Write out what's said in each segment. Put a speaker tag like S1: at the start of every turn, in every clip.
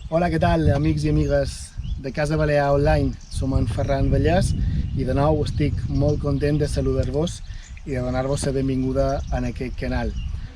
S1: Hola, què tal, amics i amigues de Casa Balear Online? Som en Ferran Vallès i de nou estic molt content de saludar-vos i de donar-vos la benvinguda en aquest canal.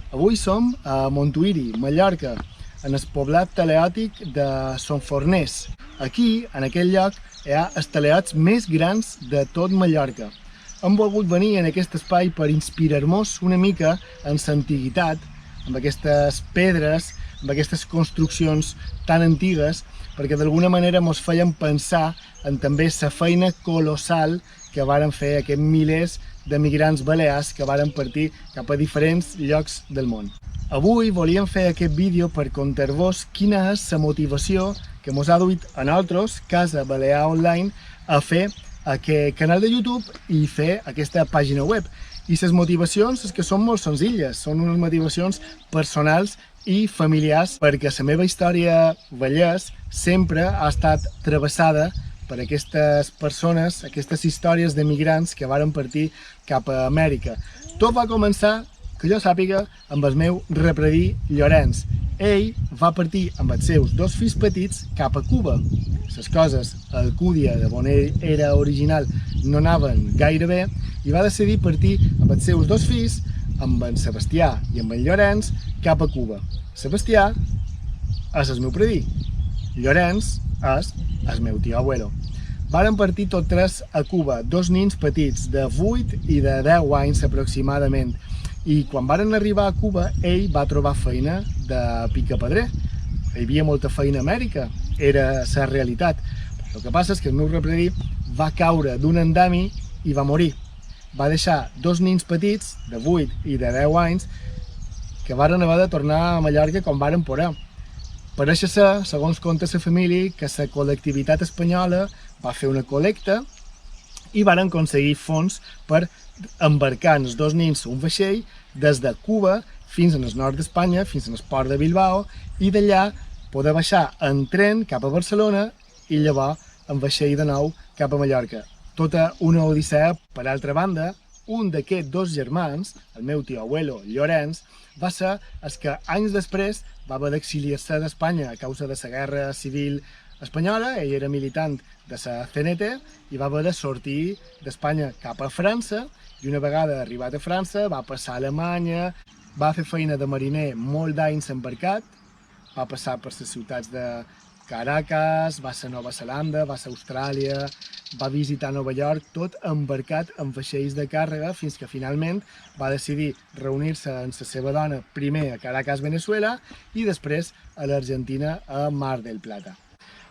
S1: Avui som a Montuïri, Mallorca, en el poblat teleòtic de Son Forners. Aquí, en aquest lloc, hi ha els teleots més grans de tot Mallorca. Hem volgut venir en aquest espai per inspirar-nos una mica en l'antiguitat, amb aquestes pedres, amb aquestes construccions tan antigues, perquè d'alguna manera ens feien pensar en també la feina colossal que varen fer aquests milers de migrants balears que varen partir cap a diferents llocs del món. Avui volíem fer aquest vídeo per contar-vos quina és la motivació que ens ha duit a nosaltres, Casa Balear Online, a fer aquest canal de YouTube i fer aquesta pàgina web. I les motivacions és que són molt senzilles, són unes motivacions personals i familiars, perquè la meva història Vallès sempre ha estat travessada per aquestes persones, aquestes històries de migrants que varen partir cap a Amèrica. Tot va començar, que jo sàpiga, amb el meu repredí Llorenç. Ell va partir amb els seus dos fills petits cap a Cuba. Les coses a Alcúdia, d'on ell era original, no anaven gaire bé i va decidir partir amb els seus dos fills, amb en Sebastià i amb en Llorenç, cap a Cuba. Sebastià és el meu predí, Llorenç és el meu tio abuelo. Varen partir tots tres a Cuba, dos nins petits, de 8 i de 10 anys aproximadament. I quan varen arribar a Cuba, ell va trobar feina de picapedrer. Hi havia molta feina a Amèrica, era la realitat. El que passa és que el meu repredí va caure d'un andami i va morir. Va deixar dos nins petits, de 8 i de 10 anys, que varen haver de tornar a Mallorca com varen poder. Pareix ser, segons conta la família, que la col·lectivitat espanyola va fer una col·lecta i varen aconseguir fons per embarcar els dos nins un vaixell des de Cuba fins al nord d'Espanya, fins al port de Bilbao, i d'allà poder baixar en tren cap a Barcelona i llavors en vaixell de nou cap a Mallorca. Tota una odissea. Per altra banda, un d'aquests dos germans, el meu tio abuelo, Llorenç, va ser el que anys després va haver d'exiliar-se d'Espanya a causa de la guerra civil espanyola. Ell era militant de la CNT i va haver de sortir d'Espanya cap a França, i una vegada arribat a França va passar a Alemanya, va fer feina de mariner molt d'anys embarcat, va passar per les ciutats de Caracas, va ser a Nova Zelanda, va ser a Austràlia, va visitar Nova York, tot embarcat en vaixells de càrrega, fins que finalment va decidir reunir-se amb la seva dona primer a Caracas, Venezuela, i després a l'Argentina, a Mar del Plata.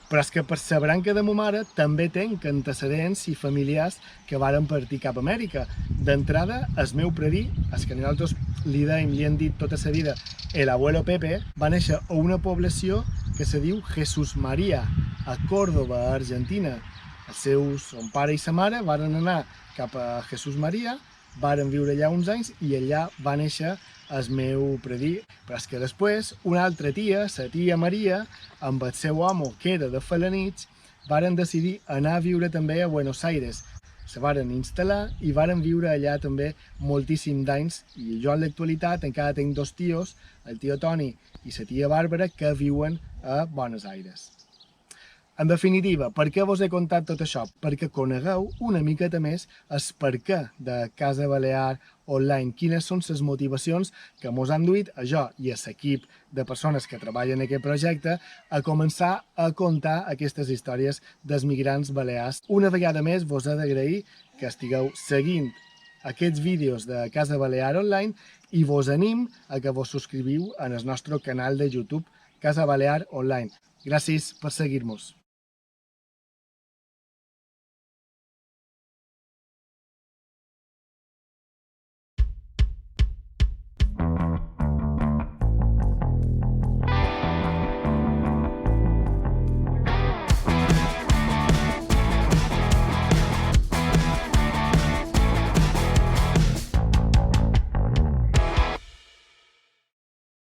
S1: Però és que per la branca de ma mare també tenc antecedents i familiars que varen partir cap a Amèrica. D'entrada, el meu predí, el que nosaltres li hem dit tota la vida, el abuelo Pepe, va néixer a una població que se diu Jesús María, a Córdoba, Argentina. Son pare i sa mare varen anar cap a Jesús María, varen viure allà uns anys i allà va néixer el meu predí. Però és que després, una altra tia, la tia Maria, amb el seu home, que era de Felanitx, varen decidir anar a viure també a Buenos Aires. Se varen instal·lar i varen viure allà també moltíssim d'anys, i jo en l'actualitat encara tinc dos tios, el tio Toni i la tia Bàrbara, que viuen a Buenos Aires. En definitiva, per què vos he contat tot això? Perquè conegueu una miqueta més el perquè de Casa Balear Online, quines són les motivacions que ens han duit a jo i a l'equip de persones que treballen en aquest projecte a començar a contar aquestes històries dels migrants balears. Una vegada més vos he d'agrair que estigueu seguint aquests vídeos de Casa Balear Online i vos anim a que vos subscriviu en el nostre canal de YouTube Casa Balear Online. Gràcies per seguir-nos.